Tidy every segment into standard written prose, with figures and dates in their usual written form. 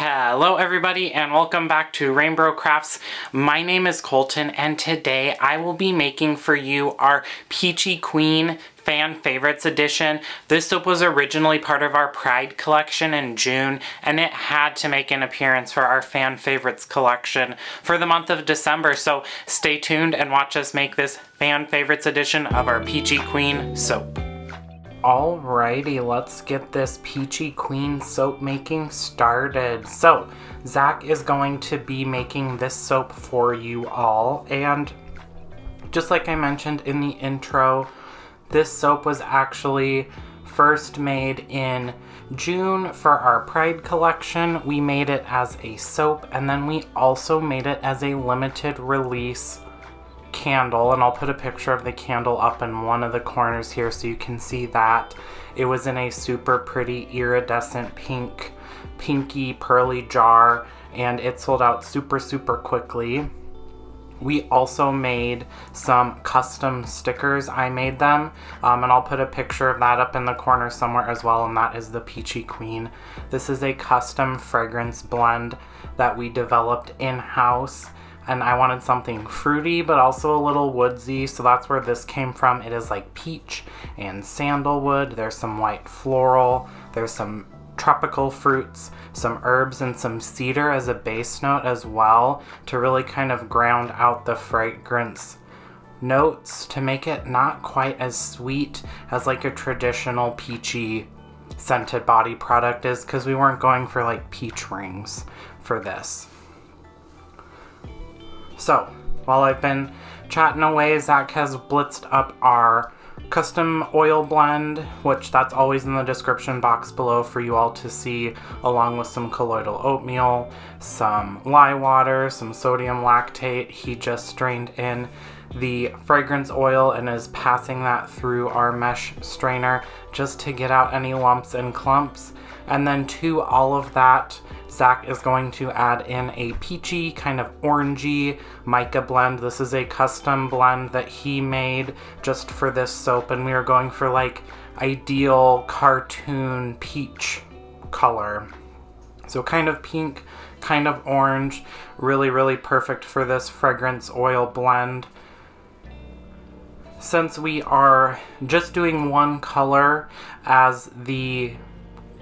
Hello everybody and welcome back to RainBro Crafts. My name is Colton and today I will be making for you our Peachy Queen Fan Favorites edition. This soap was originally part of our Pride collection in June and it had to make an appearance for our Fan Favorites collection for the month of December. So stay tuned and watch us make this Fan Favorites edition of our Peachy Queen soap. Alrighty, let's get this Peachy Queen soap making started. So, Zac is going to be making this soap for you all, and just like I mentioned in the intro, this soap was actually first made in June for our Pride collection. We made it as a soap, and then we also made it as a limited release candle, and I'll put a picture of the candle up in one of the corners here so you can see that. It was in a super pretty iridescent pinky pearly jar, and it sold out super quickly. We also made some custom stickers. I made them, and I'll put a picture of that up in the corner somewhere as well, and that is the Peachy Queen. This is a custom fragrance blend that we developed in-house, and I wanted something fruity but also a little woodsy, so that's where this came from. It is like peach and sandalwood. There's some white floral, there's some tropical fruits, some herbs, and some cedar as a base note as well to really kind of ground out the fragrance notes to make it not quite as sweet as like a traditional peachy scented body product is, because we weren't going for like peach rings for this. So, while I've been chatting away, Zac has blitzed up our custom oil blend, which that's always in the description box below for you all to see, along with some colloidal oatmeal, some lye water, some sodium lactate. He just strained in the fragrance oil and is passing that through our mesh strainer just to get out any lumps and clumps. And then to all of that, Zac is going to add in a peachy, kind of orangey mica blend. This is a custom blend that he made just for this soap, and we are going for like ideal cartoon peach color. So kind of pink, kind of orange, really perfect for this fragrance oil blend. Since we are just doing one color as the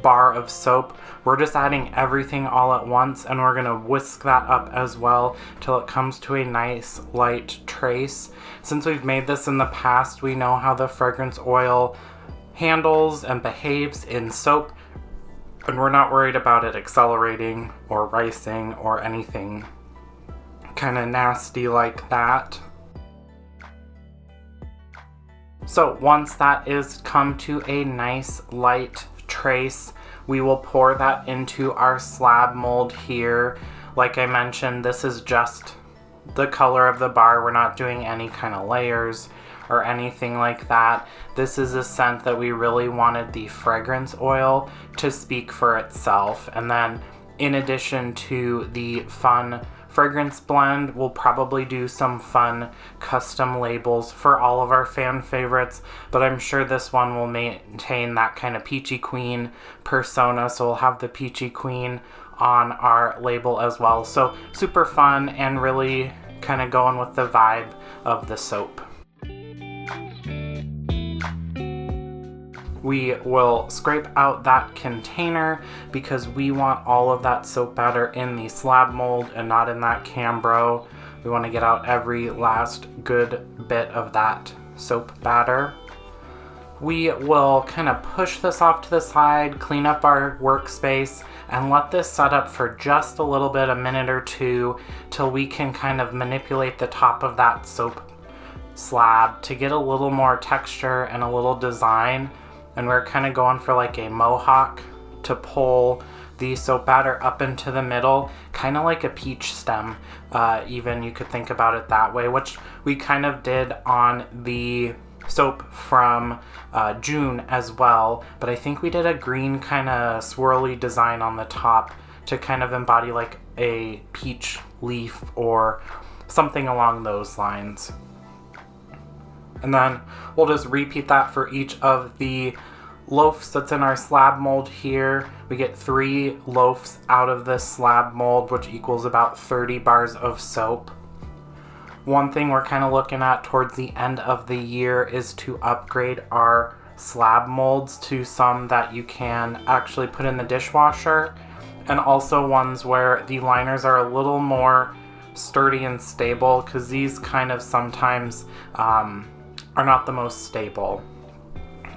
bar of soap, we're just adding everything all at once, and we're gonna whisk that up as well till it comes to a nice light trace. Since we've made this in the past, we know how the fragrance oil handles and behaves in soap, and we're not worried about it accelerating or ricing or anything kind of nasty like that. So once that is come to a nice light trace, we will pour that into our slab mold here. Like I mentioned, this is just the color of the bar. We're not doing any kind of layers or anything like that. This is a scent that we really wanted the fragrance oil to speak for itself. And then in addition to the fun fragrance blend, we'll probably do some fun custom labels for all of our fan favorites, but I'm sure this one will maintain that kind of Peachy Queen persona, so we'll have the Peachy Queen on our label as well. So super fun and really kind of going with the vibe of the soap. We will scrape out that container because we want all of that soap batter in the slab mold and not in that Cambro. We want to get out every last good bit of that soap batter. We will kind of push this off to the side, clean up our workspace, and let this set up for just a little bit, a minute or two, till we can kind of manipulate the top of that soap slab to get a little more texture and a little design. And we're kind of going for like a mohawk to pull the soap batter up into the middle, kind of like a peach stem, even you could think about it that way, which we kind of did on the soap from June as well, but I think we did a green kind of swirly design on the top to kind of embody like a peach leaf or something along those lines. And then we'll just repeat that for each of the loaves that's in our slab mold here. We get 3 loaves out of this slab mold, which equals about 30 bars of soap. One thing we're kind of looking at towards the end of the year is to upgrade our slab molds to some that you can actually put in the dishwasher, and also ones where the liners are a little more sturdy and stable, because these kind of sometimes are not the most stable.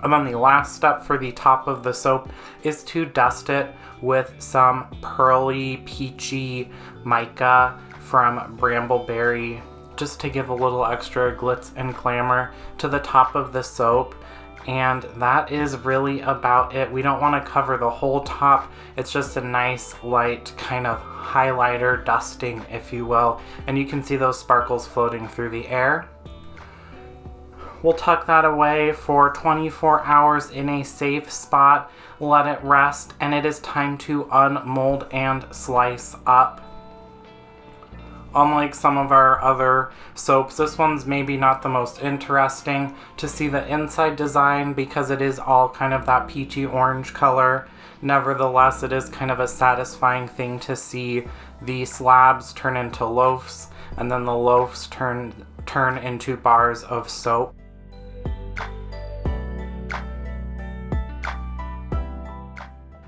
And then the last step for the top of the soap is to dust it with some pearly peachy mica from Brambleberry, just to give a little extra glitz and glamour to the top of the soap. And that is really about it. We don't want to cover the whole top. It's just a nice light kind of highlighter dusting, if you will. And you can see those sparkles floating through the air. We'll tuck that away for 24 hours in a safe spot, let it rest, and it is time to unmold and slice up. Unlike some of our other soaps, this one's maybe not the most interesting to see the inside design because it is all kind of that peachy orange color. Nevertheless, it is kind of a satisfying thing to see the slabs turn into loaves and then the loaves turn into bars of soap.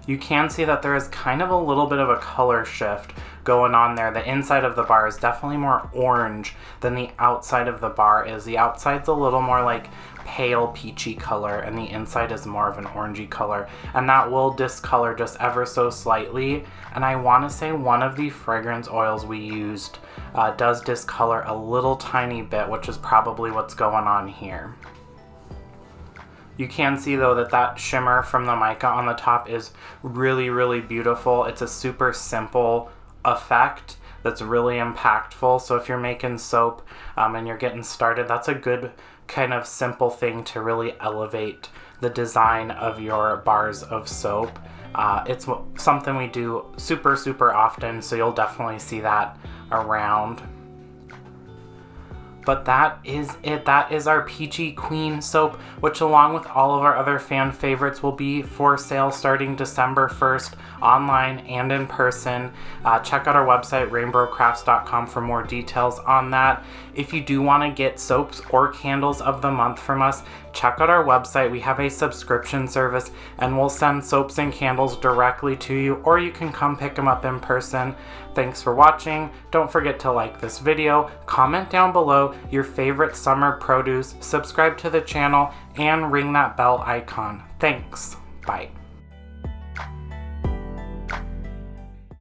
You can see that there is kind of a little bit of a color shift going on there. The inside of the bar is definitely more orange than the outside of the bar is. The outside's a little more like pale peachy color and the inside is more of an orangey color, and that will discolor just ever so slightly. And I want to say one of the fragrance oils we used does discolor a little tiny bit, which is probably what's going on here. You can see though that shimmer from the mica on the top is really, really beautiful. It's a super simple effect that's really impactful. So if you're making soap and you're getting started, that's a good kind of simple thing to really elevate the design of your bars of soap. It's something we do super, super often, so you'll definitely see that around. But that is it. That is our Peachy Queen soap, which along with all of our other fan favorites will be for sale starting December 1st, online and in person. Check out our website, rainbrocrafts.com, for more details on that. If you do want to get soaps or candles of the month from us, check out our website. We have a subscription service and we'll send soaps and candles directly to you, or you can come pick them up in person. Thanks for watching. Don't forget to like this video, comment down below your favorite summer produce, subscribe to the channel, and ring that bell icon. Thanks. Bye.